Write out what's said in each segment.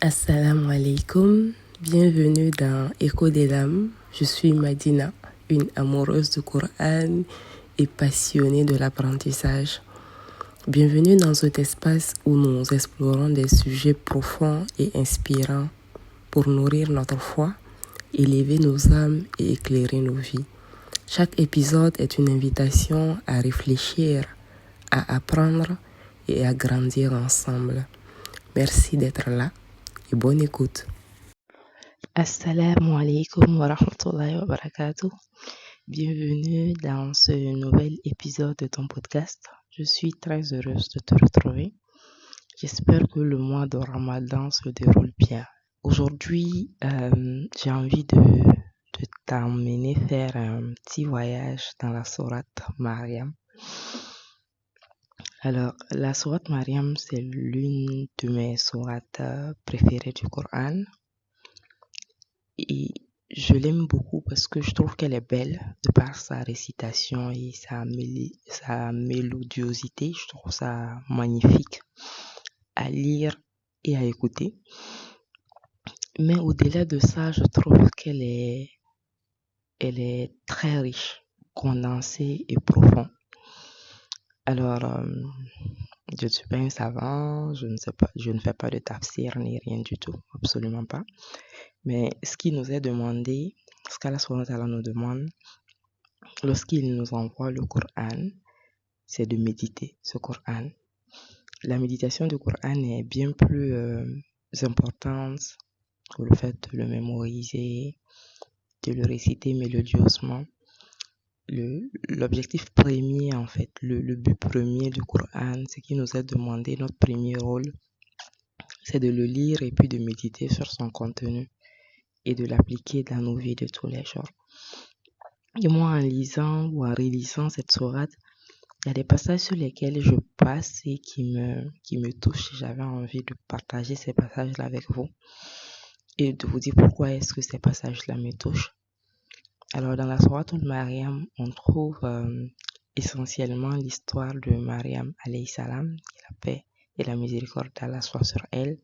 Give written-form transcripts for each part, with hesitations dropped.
Assalamu alaikum, bienvenue dans Écho des Dames. Je suis Madina, une amoureuse du Coran et passionnée de l'apprentissage. Bienvenue dans cet espace où nous explorons des sujets profonds et inspirants pour nourrir notre foi, élever nos âmes et éclairer nos vies. Chaque épisode est une invitation à réfléchir, à apprendre et à grandir ensemble. Merci d'être là et bonne écoute. Assalamu alaikum wa rahmatullahi wa barakatuh. Bienvenue dans ce nouvel épisode de ton podcast. Je suis très heureuse de te retrouver. J'espère que le mois de Ramadan se déroule bien. Aujourd'hui, j'ai envie de t'emmener faire un petit voyage dans la sourate Maryam. Alors, la sourate Maryam, c'est l'une de mes sourates préférées du Coran. Et je l'aime beaucoup parce que je trouve qu'elle est belle de par sa récitation et sa mélodiosité. Je trouve ça magnifique à lire et à écouter. Mais au-delà de ça, je trouve qu'elle est très riche, condensée et profonde. Alors, je ne suis pas un savant, je ne fais pas de tafsir ni rien du tout, absolument pas. Mais ce qui nous est demandé, ce qu'Allah nous demande, lorsqu'il nous envoie le Coran, c'est de méditer ce Coran. La méditation du Coran est bien plus importante que le fait de le mémoriser, de le réciter mélodieusement. L'objectif premier, en fait, le but premier du Coran, ce qui nous est demandé, notre premier rôle, c'est de le lire et puis de méditer sur son contenu et de l'appliquer dans nos vies de tous les jours. Et moi, en lisant ou en relisant cette sourate, il y a des passages sur lesquels je passe et qui me touchent. J'avais envie de partager ces passages-là avec vous et de vous dire pourquoi est-ce que ces passages-là me touchent. Alors, dans la sourate Maryam, on trouve essentiellement l'histoire de Maryam alayhi salam, la paix et la miséricorde d'Allah soit sur elle.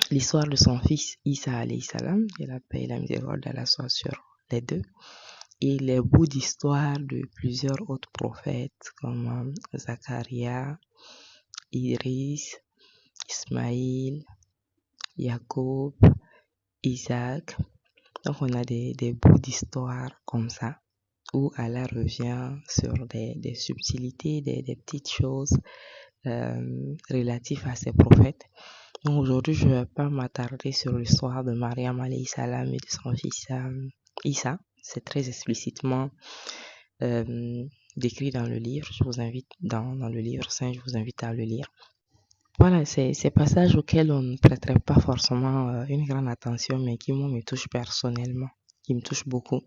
L'histoire de son fils Isa alayhi salam, et la paix et la miséricorde d'Allah soit sur les deux. Et les bouts d'histoire de plusieurs autres prophètes comme Zacharia, Idris, Ismaïl, Jacob, Isaac. Donc on a des bouts d'histoire comme ça où Allah revient sur des subtilités, des petites choses relatives à ces prophètes. Donc aujourd'hui je ne vais pas m'attarder sur l'histoire de Maryam alayhi salam et de son fils Isa. C'est très explicitement décrit dans le livre. Je vous invite dans le livre saint, je vous invite à le lire. Voilà, c'est ces passages auxquels on ne prêterait pas forcément une grande attention, mais qui me touchent personnellement, qui me touchent beaucoup.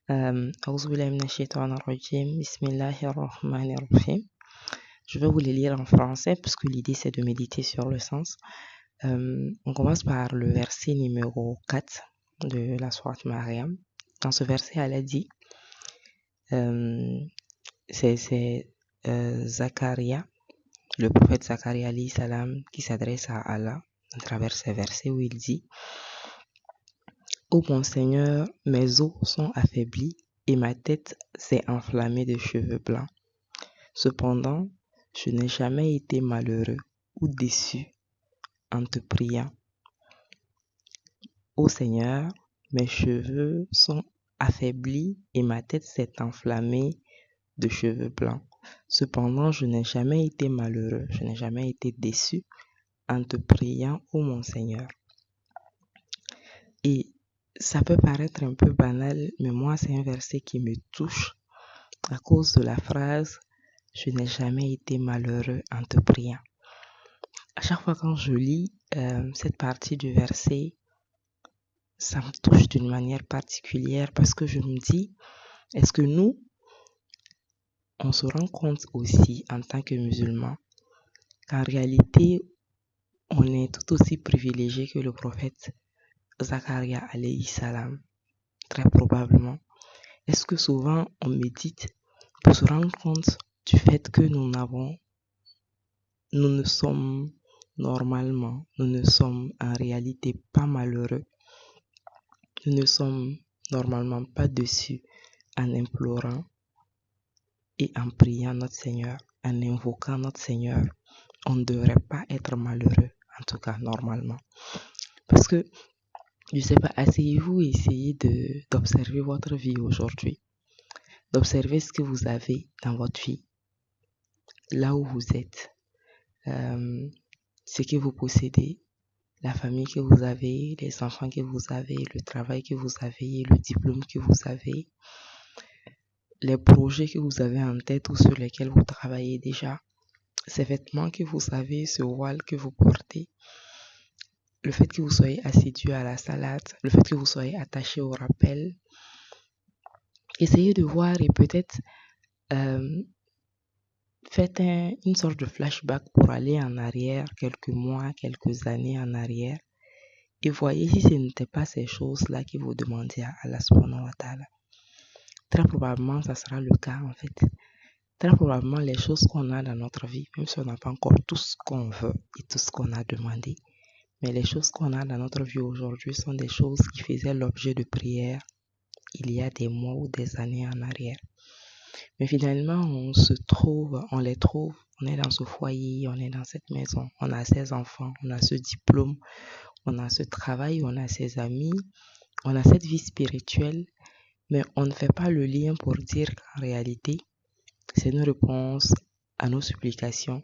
Bismillahirrahmanirrahim. Je vais vous les lire en français parce que l'idée c'est de méditer sur le sens. On commence par le verset numéro 4 de la sourate Maryam. Dans ce verset, elle a dit, c'est Zacharia, le prophète Zacharia alayhi salam, qui s'adresse à Allah à travers ces versets où il dit: Ô mon Seigneur, mes os sont affaiblis et ma tête s'est enflammée de cheveux blancs. Cependant, je n'ai jamais été malheureux ou déçu en te priant. Ô Seigneur, mes cheveux sont affaiblis et ma tête s'est enflammée de cheveux blancs. Cependant, je n'ai jamais été malheureux, je n'ai jamais été déçu en te priant, ô mon Seigneur. Et ça peut paraître un peu banal, mais moi, c'est un verset qui me touche à cause de la phrase « Je n'ai jamais été malheureux en te priant ». À chaque fois quand je lis cette partie du verset, ça me touche d'une manière particulière parce que je me dis, est-ce que nous, on se rend compte aussi en tant que musulmans qu'en réalité, on est tout aussi privilégié que le prophète Zacharia alayhi salam, très probablement. Est-ce que souvent on médite pour se rendre compte du fait que nous normalement, nous ne sommes en réalité pas malheureux. Nous ne sommes normalement pas déçus en implorant et en priant notre Seigneur, en invoquant notre Seigneur. On ne devrait pas être malheureux, en tout cas normalement. Parce que, je ne sais pas, asseyez-vous et essayez d'observer votre vie aujourd'hui. D'observer ce que vous avez dans votre vie, là où vous êtes, ce que vous possédez, la famille que vous avez, les enfants que vous avez, le travail que vous avez, le diplôme que vous avez, les projets que vous avez en tête ou sur lesquels vous travaillez déjà, ces vêtements que vous avez, ce voile que vous portez, le fait que vous soyez assidu à la salade, le fait que vous soyez attaché au rappel. Essayez de voir et peut-être faites une sorte de flashback pour aller en arrière, quelques mois, quelques années en arrière, et voyez si ce n'était pas ces choses-là que vous demandiez à Allah subhanahu wa ta'ala. Très probablement, ça sera le cas en fait. Très probablement, les choses qu'on a dans notre vie, même si on n'a pas encore tout ce qu'on veut et tout ce qu'on a demandé, mais les choses qu'on a dans notre vie aujourd'hui sont des choses qui faisaient l'objet de prières il y a des mois ou des années en arrière. Mais finalement, on les trouve, on est dans ce foyer, on est dans cette maison, on a ses enfants, on a ce diplôme, on a ce travail, on a ses amis, on a cette vie spirituelle, mais on ne fait pas le lien pour dire qu'en réalité, c'est une réponse à nos supplications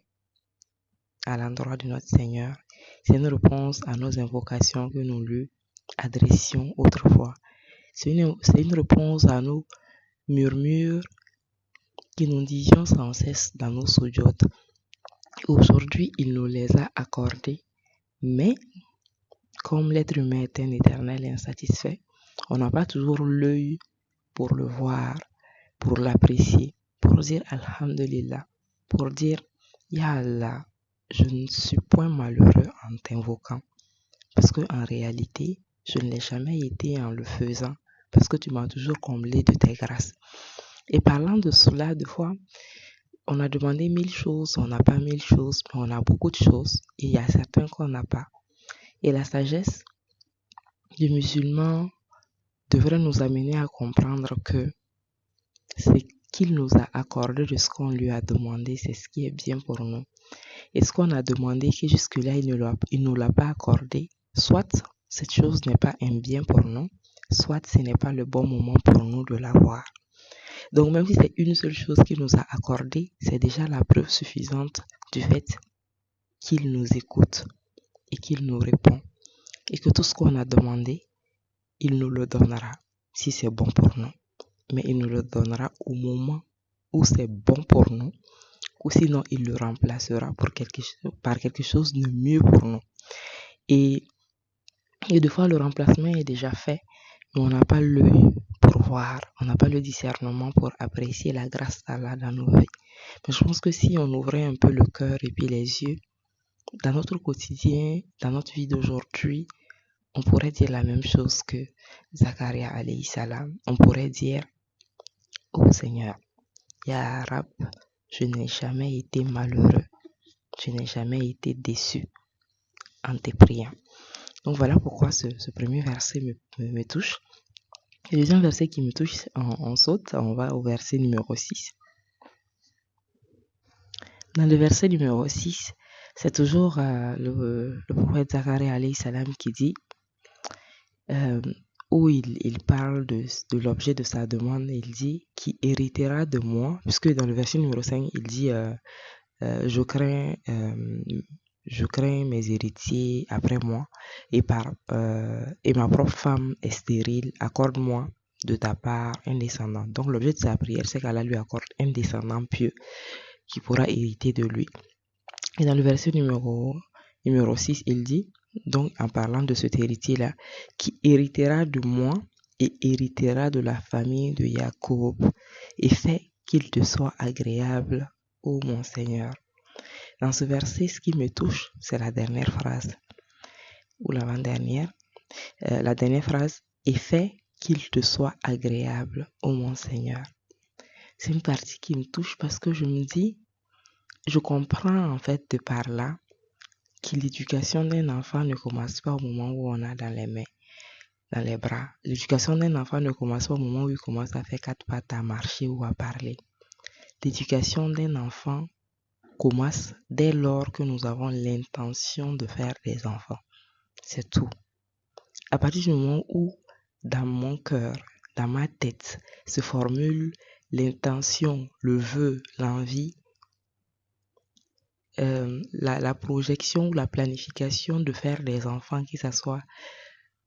à l'endroit de notre Seigneur. C'est une réponse à nos invocations que nous lui adressions autrefois. C'est une réponse à nos murmures que nous disions sans cesse dans nos sojournes. Aujourd'hui, il nous les a accordés, mais comme l'être humain est un éternel insatisfait, on n'a pas toujours l'œil pour le voir, pour l'apprécier, pour dire Alhamdulillah, pour dire Ya Allah, je ne suis point malheureux en t'invoquant, parce qu'en réalité, je ne l'ai jamais été en le faisant, parce que tu m'as toujours comblé de tes grâces. Et parlant de cela, des fois, on a demandé 1000 choses, on n'a pas 1000 choses, mais on a beaucoup de choses, et il y a certains qu'on n'a pas. Et la sagesse du musulman devrait nous amener à comprendre que ce qu'il nous a accordé de ce qu'on lui a demandé, c'est ce qui est bien pour nous. Et ce qu'on a demandé, que jusque-là, il ne nous l'a pas accordé, soit cette chose n'est pas un bien pour nous, soit ce n'est pas le bon moment pour nous de l'avoir. Donc même si c'est une seule chose qu'il nous a accordé, c'est déjà la preuve suffisante du fait qu'il nous écoute et qu'il nous répond. Et que tout ce qu'on a demandé, il nous le donnera si c'est bon pour nous. Mais il nous le donnera au moment où c'est bon pour nous, ou sinon il le remplacera par quelque chose de mieux pour nous. Et des fois, le remplacement est déjà fait, mais on n'a pas l'œil pour voir, on n'a pas le discernement pour apprécier la grâce d'Allah dans nos vies. Mais je pense que si on ouvrait un peu le cœur et puis les yeux, dans notre quotidien, dans notre vie d'aujourd'hui, on pourrait dire la même chose que Zakaria alayhi salam. On pourrait dire, oh Seigneur, Ya Rab, je n'ai jamais été malheureux, je n'ai jamais été déçu en te priant. Donc voilà pourquoi ce premier verset me touche. Le deuxième verset qui me touche, on saute, on va au verset numéro 6. Dans le verset numéro 6, c'est toujours le prophète Zacharie alayhi salam qui dit, où il parle de l'objet de sa demande, il dit qui héritera de moi, puisque dans le verset numéro 5, il dit je crains mes héritiers après moi, et ma propre femme est stérile, accorde-moi de ta part un descendant. Donc l'objet de sa prière, c'est qu'Allah lui accorde un descendant pieux qui pourra hériter de lui. Et dans le verset numéro 6, il dit, donc en parlant de cet héritier-là, qui héritera de moi et héritera de la famille de Jacob, et fait qu'il te soit agréable, ô mon Seigneur. Dans ce verset, ce qui me touche, c'est la dernière phrase, ou l'avant-dernière. La dernière phrase, et fait qu'il te soit agréable, ô mon Seigneur. C'est une partie qui me touche parce que je me dis, je comprends en fait de par là que l'éducation d'un enfant ne commence pas au moment où on a dans les mains, dans les bras. L'éducation d'un enfant ne commence pas au moment où il commence à faire 4 pattes, à marcher ou à parler. L'éducation d'un enfant commence dès lors que nous avons l'intention de faire des enfants. C'est tout. À partir du moment où, dans mon cœur, dans ma tête, se formule l'intention, le vœu, l'envie, la projection ou la planification de faire des enfants, que ce soit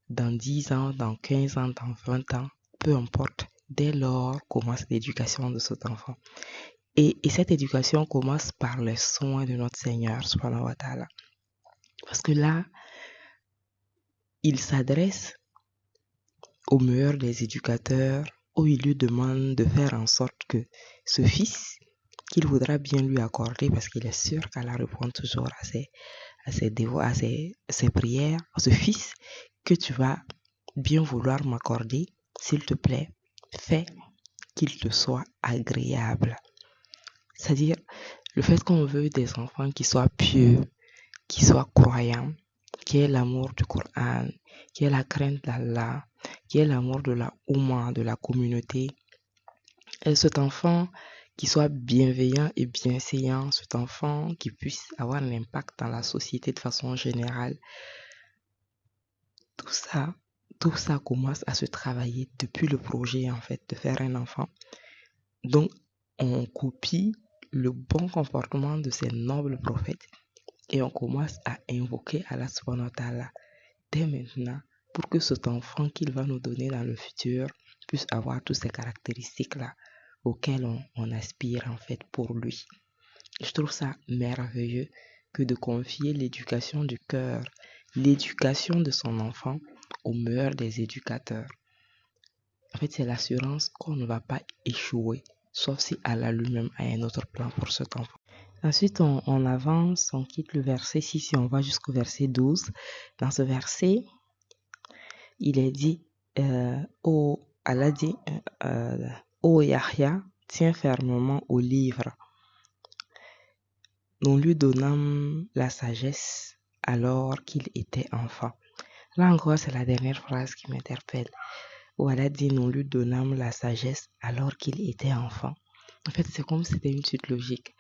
dans 10 ans, dans 15 ans, dans 20 ans, peu importe, dès lors commence l'éducation de cet enfant. Et cette éducation commence par les soins de notre Seigneur, subhanahu wa ta'ala. Parce que là, il s'adresse au meilleur des éducateurs, où il lui demande de faire en sorte que ce fils, qu'il voudra bien lui accorder, parce qu'il est sûr qu'Allah répond toujours à ses prières, ce fils que tu vas bien vouloir m'accorder, s'il te plaît, fais qu'il te soit agréable. C'est-à-dire, le fait qu'on veut des enfants qui soient pieux, qui soient croyants, qui aient l'amour du Coran, qui aient la crainte d'Allah, qui aient l'amour de la Oumma, de la communauté. Et cet enfant qui soit bienveillant et bienséant, cet enfant qui puisse avoir un impact dans la société de façon générale. Tout ça commence à se travailler depuis le projet en fait de faire un enfant. Donc on copie le bon comportement de ces nobles prophètes et on commence à invoquer Allah subhanahu wa ta'ala dès maintenant pour que cet enfant qu'il va nous donner dans le futur puisse avoir toutes ces caractéristiques-là auxquelles on aspire en fait pour lui. Je trouve ça merveilleux que de confier l'éducation du cœur, l'éducation de son enfant au meilleur des éducateurs. En fait, c'est l'assurance qu'on ne va pas échouer, sauf si Allah lui-même a un autre plan pour cet enfant. Ensuite, on avance, on quitte le verset 6 et on va jusqu'au verset 12. Dans ce verset, il est dit, Allah dit, ô Yahya, tiens fermement au livre. Nous lui donnâmes la sagesse alors qu'il était enfant. Là encore, c'est la dernière phrase qui m'interpelle. Où Allah dit, nous lui donnâmes la sagesse alors qu'il était enfant. En fait, c'est comme si c'était une suite logique.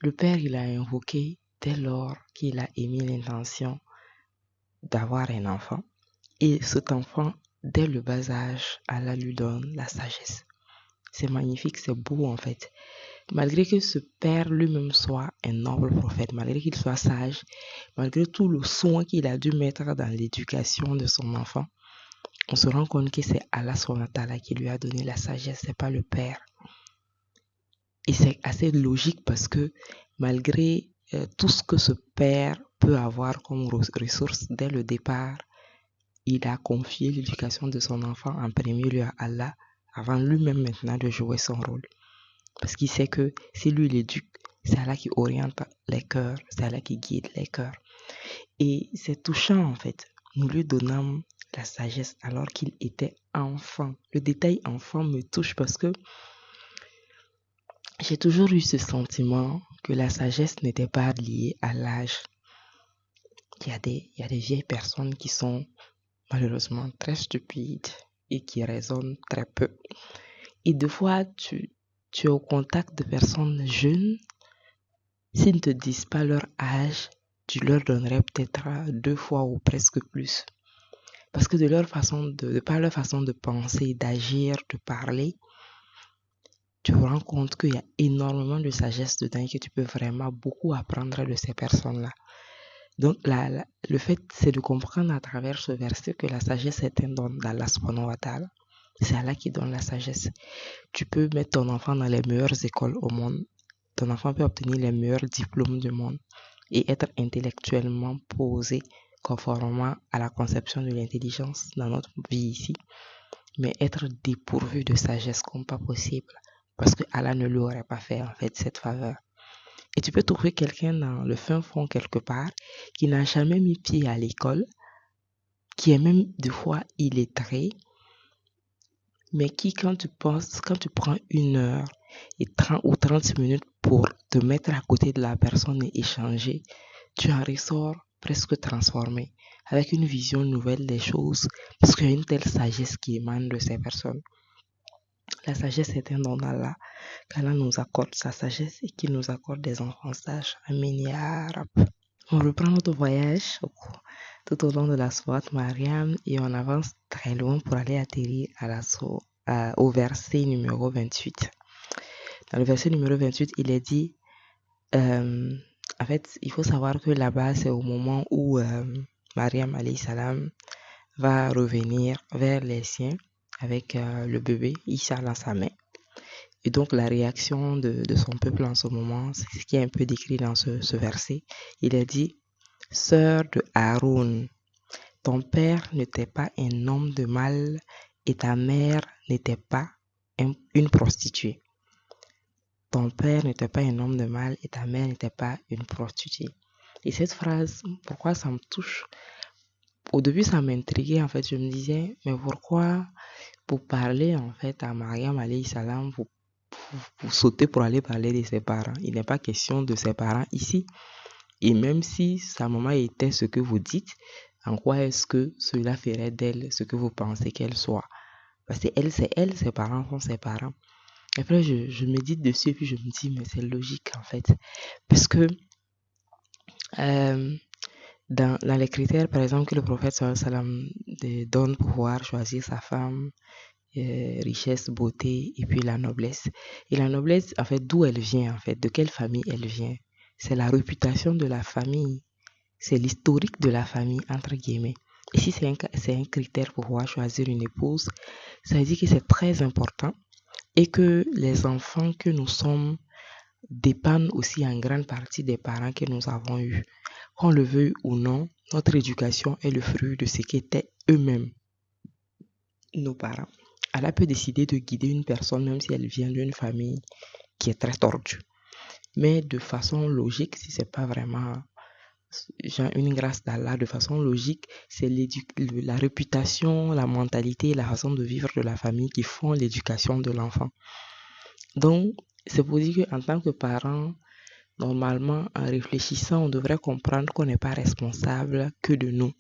Le père, il a invoqué dès lors qu'il a émis l'intention d'avoir un enfant. Et cet enfant, dès le bas âge, Allah lui donne la sagesse. C'est magnifique, c'est beau en fait. Malgré que ce père lui-même soit un noble prophète, malgré qu'il soit sage, malgré tout le soin qu'il a dû mettre dans l'éducation de son enfant, on se rend compte que c'est Allah subhanahu wa ta'ala qui lui a donné la sagesse, c'est pas le père. Et c'est assez logique parce que malgré tout ce que ce père peut avoir comme ressources dès le départ, il a confié l'éducation de son enfant en premier lieu à Allah avant lui-même maintenant de jouer son rôle. Parce qu'il sait que si lui l'éduque, c'est Allah qui oriente les cœurs, c'est Allah qui guide les cœurs. Et c'est touchant en fait. Nous lui donnons la sagesse alors qu'il était enfant. Le détail enfant me touche parce que j'ai toujours eu ce sentiment que la sagesse n'était pas liée à l'âge. Il y a des vieilles personnes qui sont malheureusement très stupides et qui raisonnent très peu. Et des fois, tu es au contact de personnes jeunes, s'ils ne te disent pas leur âge, tu leur donnerais peut-être 2 fois ou presque plus. Parce que de par leur façon de penser, d'agir, de parler, tu te rends compte qu'il y a énormément de sagesse dedans et que tu peux vraiment beaucoup apprendre de ces personnes-là. Donc, le fait, c'est de comprendre à travers ce verset que la sagesse est un don d'Allah subhanahu wa ta'ala. C'est Allah qui donne la sagesse. Tu peux mettre ton enfant dans les meilleures écoles au monde. Ton enfant peut obtenir les meilleurs diplômes du monde et être intellectuellement posé conformément à la conception de l'intelligence dans notre vie ici. Mais être dépourvu de sagesse comme pas possible. Parce que Allah ne lui aurait pas fait en fait cette faveur. Et tu peux trouver quelqu'un dans le fin fond quelque part qui n'a jamais mis pied à l'école, qui est même des fois illettré, mais qui quand tu prends 1 heure ou 30 minutes pour te mettre à côté de la personne et échanger, tu en ressors presque transformé, avec une vision nouvelle des choses, parce qu'il y a une telle sagesse qui émane de ces personnes. La sagesse est un don d'Allah, qu'Allah nous accorde sa sagesse et qu'il nous accorde des enfants sages. Amin ya Rab. On reprend notre voyage tout au long de la sourate Mariam et on avance très loin pour aller atterrir au verset numéro 28. Dans le verset numéro 28, il est dit, en fait, il faut savoir que là-bas, c'est au moment où Mariam alayhi salam va revenir vers les siens avec le bébé Issa dans sa main. Et donc, la réaction de son peuple en ce moment, c'est ce qui est un peu décrit dans ce verset. Il est dit, « Sœur de Haroun, ton père n'était pas un homme de mal et ta mère n'était pas une prostituée. » Ton père n'était pas un homme de mal et ta mère n'était pas une prostituée. Et cette phrase, pourquoi ça me touche? Au début, ça m'intriguait, en fait. Je me disais, mais pourquoi pour parler, en fait, à Mariam alayhi salam, vous sautez pour aller parler de ses parents? Il n'est pas question de ses parents ici. Et même si sa maman était ce que vous dites, en quoi est-ce que cela ferait d'elle ce que vous pensez qu'elle soit? Parce que elle, c'est elle, ses parents sont ses parents. Après, je médite dessus et puis je me dis, mais c'est logique en fait. Parce que dans les critères, par exemple, que le prophète sallam donne pour pouvoir choisir sa femme, richesse, beauté et puis la noblesse. Et la noblesse, en fait, d'où elle vient en fait? De quelle famille elle vient? C'est la réputation de la famille. C'est l'historique de la famille, entre guillemets. Et si c'est un critère pour pouvoir choisir une épouse, ça veut dire que c'est très important. Et que les enfants que nous sommes dépendent aussi en grande partie des parents que nous avons eus. Qu'on le veuille ou non, notre éducation est le fruit de ce qu'étaient eux-mêmes nos parents. Allah peut décider de guider une personne même si elle vient d'une famille qui est très tordue. Mais de façon logique, si c'est pas vraiment une grâce d'Allah, de façon logique, c'est la réputation, la mentalité, la façon de vivre de la famille qui font l'éducation de l'enfant. Donc, c'est pour dire qu'en tant que parent, normalement, en réfléchissant, on devrait comprendre qu'on n'est pas responsable que de nous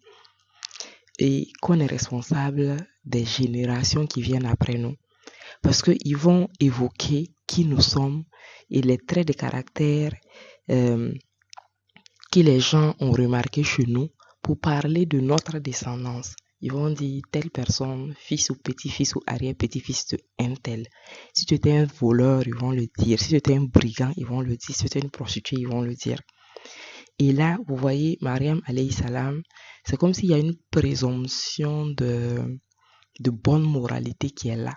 et qu'on est responsable des générations qui viennent après nous. Parce qu'ils vont évoquer qui nous sommes et les traits de caractère que les gens ont remarqué chez nous pour parler de notre descendance. Ils vont dire telle personne, fils ou petit-fils ou arrière-petit-fils de un tel. Si tu étais un voleur, ils vont le dire. Si tu étais un brigand, ils vont le dire. Si tu étais une prostituée, ils vont le dire. Et là, vous voyez, Mariam alayhi salam, c'est comme s'il y a une présomption de bonne moralité qui est là.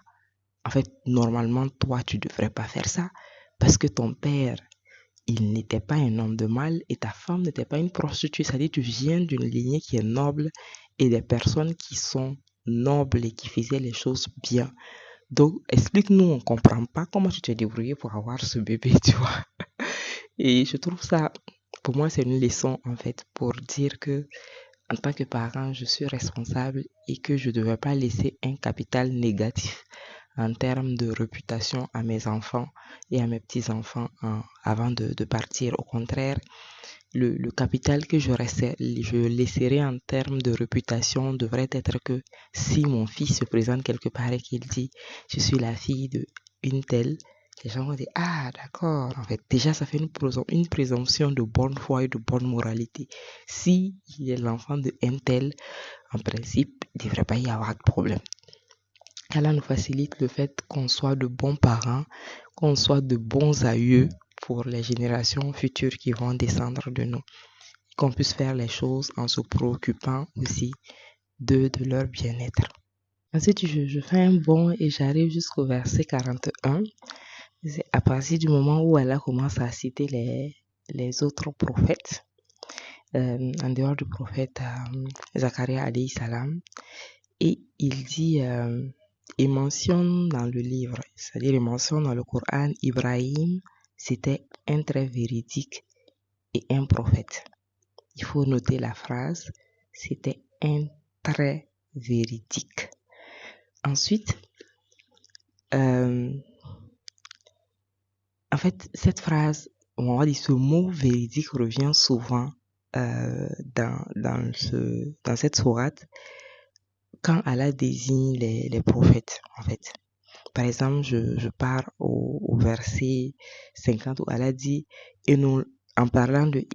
En fait, normalement, toi, tu ne devrais pas faire ça parce que ton père, il n'était pas un homme de mal et ta femme n'était pas une prostituée. C'est-à-dire que tu viens d'une lignée qui est noble et des personnes qui sont nobles et qui faisaient les choses bien. Donc, explique-nous, on ne comprend pas comment tu t'es débrouillé pour avoir ce bébé, tu vois. Et je trouve ça, pour moi, c'est une leçon, en fait, pour dire que en tant que parent, je suis responsable et que je ne devais pas laisser un capital négatif en termes de réputation à mes enfants et à mes petits-enfants avant de partir. Au contraire, le capital que je laisserai en termes de réputation devrait être que si mon fils se présente quelque part et qu'il dit « je suis la fille d'une telle », les gens vont dire « ah d'accord ». En fait, déjà ça fait une présomption de bonne foi et de bonne moralité. Si il est l'enfant d'un tel, en principe, il ne devrait pas y avoir de problème. Allah nous facilite le fait qu'on soit de bons parents, qu'on soit de bons aïeux pour les générations futures qui vont descendre de nous. Qu'on puisse faire les choses en se préoccupant aussi de leur bien-être. Ensuite, je fais un bond et j'arrive jusqu'au verset 41. C'est à partir du moment où Allah commence à citer les autres prophètes, en dehors du prophète Zacharia alayhi salam, et il dit... il mentionne dans le livre, c'est-à-dire il mentionne dans le Coran, Ibrahim, c'était un très véridique et un prophète. Il faut noter la phrase, c'était un très véridique. Ensuite, en fait, cette phrase, on va dire ce mot véridique revient souvent dans cette sourate quand Allah désigne les prophètes, en fait. Par exemple, je pars au verset 50 où Allah dit, et nous, en parlant de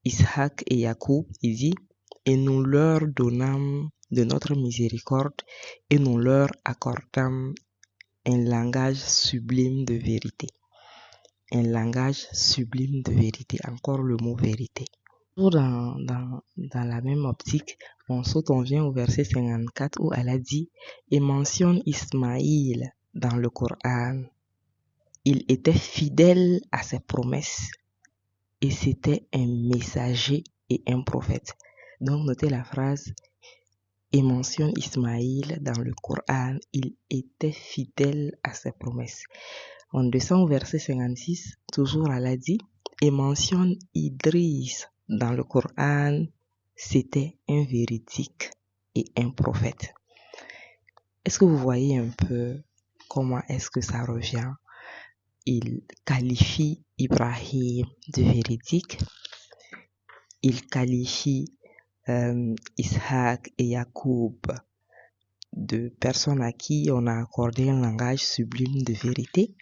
Ishaq et Jacob, il dit, et nous leur donnâmes de notre miséricorde et nous leur accordâmes un langage sublime de vérité. Un langage sublime de vérité. Encore le mot vérité. Toujours dans la même optique, on vient au verset 54 où Allah dit et mentionne Ismaïl dans le Coran. Il était fidèle à ses promesses et c'était un messager et un prophète. Donc notez la phrase et mentionne Ismaïl dans le Coran. Il était fidèle à ses promesses. On descend au verset 56, toujours Allah dit et mentionne Idriss dans le Coran, c'était un véridique et un prophète. Est-ce que vous voyez un peu comment est-ce que ça revient? Il qualifie Ibrahim de véridique, il qualifie Ishaq et Jacob de personnes à qui on a accordé un langage sublime de vérité.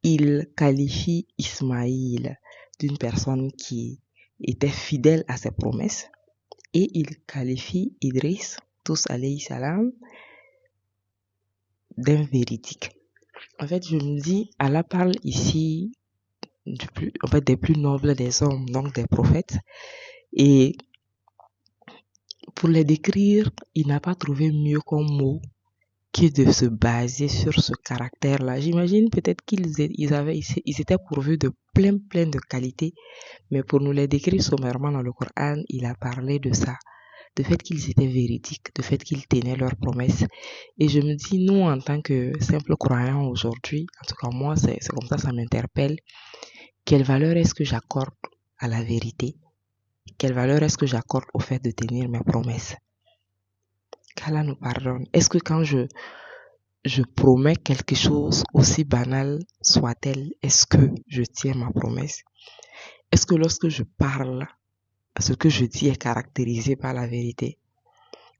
Il qualifie Ismaïl d'une personne qui était fidèle à ses promesses et il qualifie Idriss, tous alayhi salam, d'un véridique. En fait, je me dis, Allah parle ici des plus nobles des hommes, donc des prophètes, et pour les décrire, il n'a pas trouvé mieux comme mot que de se baser sur ce caractère-là. J'imagine peut-être qu'ils étaient pourvus de plein de qualités, mais pour nous les décrire sommairement dans le Coran, il a parlé de ça, du fait qu'ils étaient véridiques, du fait qu'ils tenaient leurs promesses. Et je me dis, nous, en tant que simples croyants aujourd'hui, en tout cas moi, c'est comme ça m'interpelle, quelle valeur est-ce que j'accorde à la vérité? Quelle valeur est-ce que j'accorde au fait de tenir mes promesses? qu'Allah nous pardonne. Est-ce que quand je promets quelque chose, aussi banal soit-elle, est-ce que je tiens ma promesse? Est-ce que lorsque je parle, ce que je dis est caractérisé par la vérité?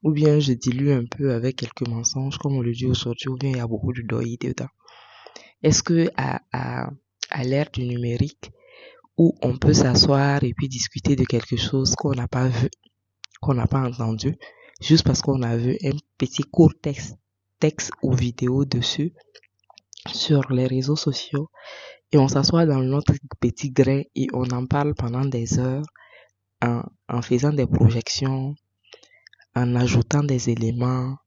Ou bien je dilue un peu avec quelques mensonges, comme on le dit aujourd'hui, ou bien il y a beaucoup de doyi dedans? Est-ce que à l'ère du numérique, où on peut s'asseoir et puis discuter de quelque chose qu'on n'a pas vu, qu'on n'a pas entendu, juste parce qu'on a vu un petit court texte ou vidéo dessus sur les réseaux sociaux, et on s'assoit dans notre petit grain et on en parle pendant des heures en faisant des projections, en ajoutant des éléments,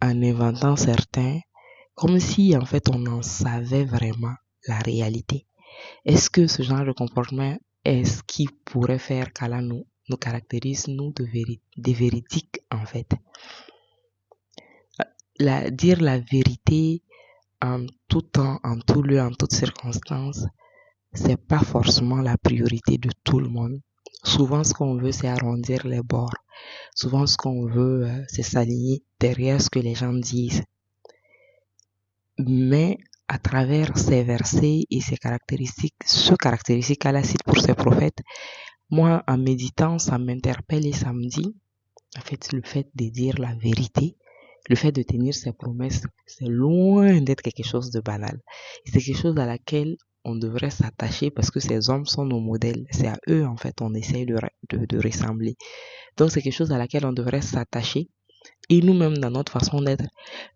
en inventant certains, comme si en fait on en savait vraiment la réalité. Est-ce que ce genre de comportement est ce qui pourrait faire qu'Allah nous caractérise, nous, des véridiques en fait? Dire la vérité en tout temps, en tout lieu, en toutes circonstances, c'est pas forcément la priorité de tout le monde. Souvent, ce qu'on veut, c'est arrondir les bords. Souvent, ce qu'on veut, c'est s'aligner derrière ce que les gens disent. Mais à travers ces versets et ces caractéristiques, ce caractéristique qu'Allah cite pour ses prophètes, moi, en méditant, ça m'interpelle et ça me dit, en fait, le fait de dire la vérité, le fait de tenir ses promesses, c'est loin d'être quelque chose de banal. C'est quelque chose à laquelle on devrait s'attacher parce que ces hommes sont nos modèles. C'est à eux, en fait, on essaye de ressembler. Donc, c'est quelque chose à laquelle on devrait s'attacher. Et nous-mêmes dans notre façon d'être,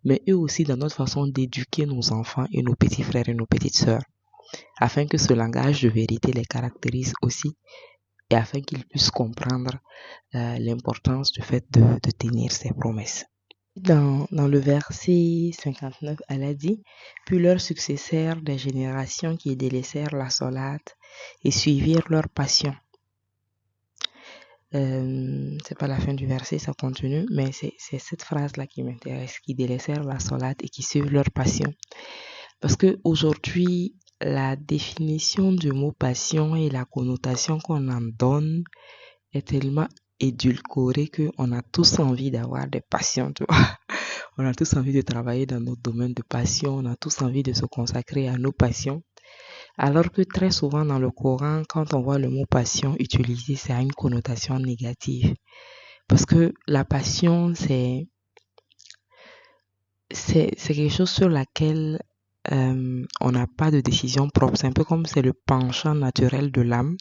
mais eux aussi dans notre façon d'éduquer nos enfants et nos petits frères et nos petites sœurs, afin que ce langage de vérité les caractérise aussi et afin qu'ils puissent comprendre l'importance du fait de tenir ses promesses. Dans le verset 59, Allah dit « Puis leurs successeurs des générations qui délaissèrent la solate et suivirent leur passion. » C'est pas la fin du verset, ça continue, mais c'est cette phrase-là qui m'intéresse, qui délaissèrent la solate et qui suivent leur passion. Parce que aujourd'hui, la définition du mot passion et la connotation qu'on en donne est tellement édulcorée qu'on a tous envie d'avoir des passions, tu vois. On a tous envie de travailler dans notre domaine de passion, on a tous envie de se consacrer à nos passions. Alors que très souvent dans le Coran, quand on voit le mot passion utilisé, ça a une connotation négative. Parce que la passion, c'est quelque chose sur laquelle on n'a pas de décision propre. C'est un peu comme c'est le penchant naturel de l'âme.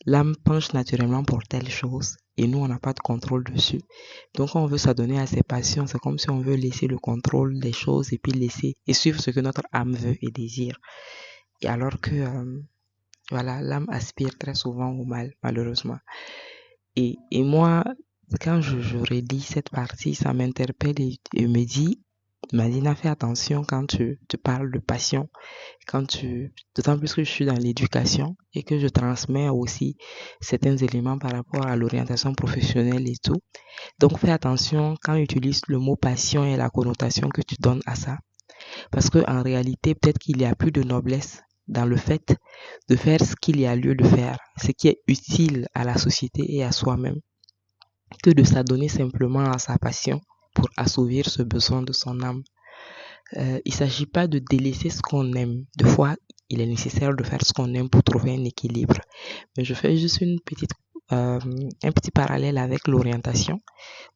L'âme penche naturellement pour telle chose et nous, on n'a pas de contrôle dessus. Donc, quand on veut s'adonner à ses passions, c'est comme si on veut laisser le contrôle des choses et puis laisser et suivre ce que notre âme veut et désire. Et alors que, voilà, l'âme aspire très souvent au mal, malheureusement. Et moi, quand je relis cette partie, ça m'interpelle et me dit, Madina, fais attention quand tu parles de passion, d'autant plus que je suis dans l'éducation et que je transmets aussi certains éléments par rapport à l'orientation professionnelle et tout. Donc, fais attention quand tu utilises le mot passion et la connotation que tu donnes à ça. Parce que en réalité, peut-être qu'il y a plus de noblesse dans le fait de faire ce qu'il y a lieu de faire, ce qui est utile à la société et à soi-même, que de s'adonner simplement à sa passion pour assouvir ce besoin de son âme. Il ne s'agit pas de délaisser ce qu'on aime. Des fois, il est nécessaire de faire ce qu'on aime pour trouver un équilibre. Mais je fais juste un petit parallèle avec l'orientation,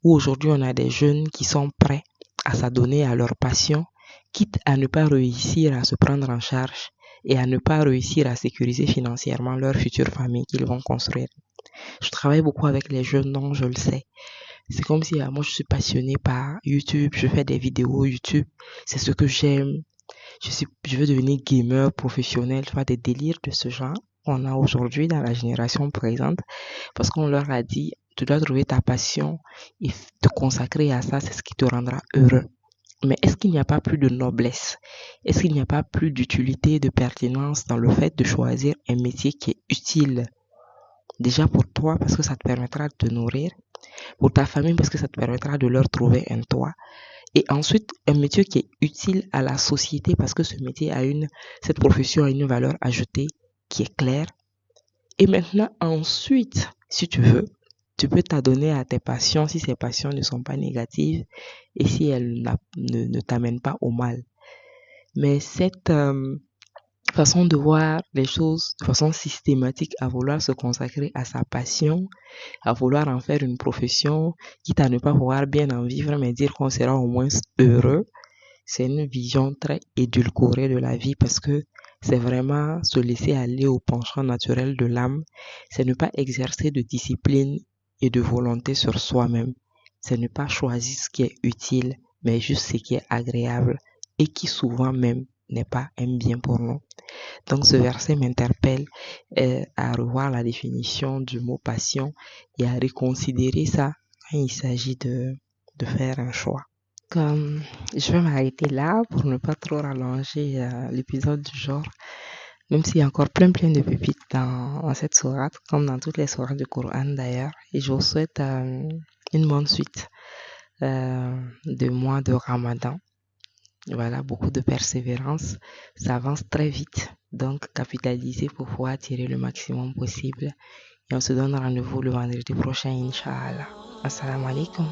où aujourd'hui on a des jeunes qui sont prêts à s'adonner à leur passion, quitte à ne pas réussir à se prendre en charge et à ne pas réussir à sécuriser financièrement leur future famille qu'ils vont construire. Je travaille beaucoup avec les jeunes, donc je le sais. C'est comme si moi je suis passionnée par YouTube, je fais des vidéos YouTube, c'est ce que j'aime. Je veux devenir gamer professionnel, tu vois, des délires de ce genre qu'on a aujourd'hui dans la génération présente, parce qu'on leur a dit, tu dois trouver ta passion et te consacrer à ça, c'est ce qui te rendra heureux. Mais est-ce qu'il n'y a pas plus de noblesse? Est-ce qu'il n'y a pas plus d'utilité, de pertinence dans le fait de choisir un métier qui est utile? Déjà pour toi, parce que ça te permettra de te nourrir, pour ta famille, parce que ça te permettra de leur trouver un toit. Et ensuite, un métier qui est utile à la société, parce que ce métier cette profession a une valeur ajoutée qui est claire. Et maintenant, ensuite, si tu veux, tu peux t'adonner à tes passions si ces passions ne sont pas négatives et si elles ne t'amènent pas au mal. Mais cette façon de voir les choses de façon systématique, à vouloir se consacrer à sa passion, à vouloir en faire une profession, quitte à ne pas pouvoir bien en vivre, mais dire qu'on sera au moins heureux, c'est une vision très édulcorée de la vie parce que c'est vraiment se laisser aller au penchant naturel de l'âme, c'est ne pas exercer de discipline et de volonté sur soi-même, c'est ne pas choisir ce qui est utile, mais juste ce qui est agréable et qui souvent même n'est pas un bien pour nous. Donc ce verset m'interpelle à revoir la définition du mot passion et à reconsidérer ça quand il s'agit de faire un choix. Comme je vais m'arrêter là pour ne pas trop rallonger l'épisode du jour, même s'il y a encore plein de pépites dans cette sourate, comme dans toutes les sourates du Coran d'ailleurs. Et je vous souhaite une bonne suite de mois de Ramadan. Voilà, beaucoup de persévérance. Ça avance très vite. Donc, capitalisez pour pouvoir tirer le maximum possible. Et on se donne rendez-vous le vendredi prochain, Inch'Allah. Assalamu alaikum.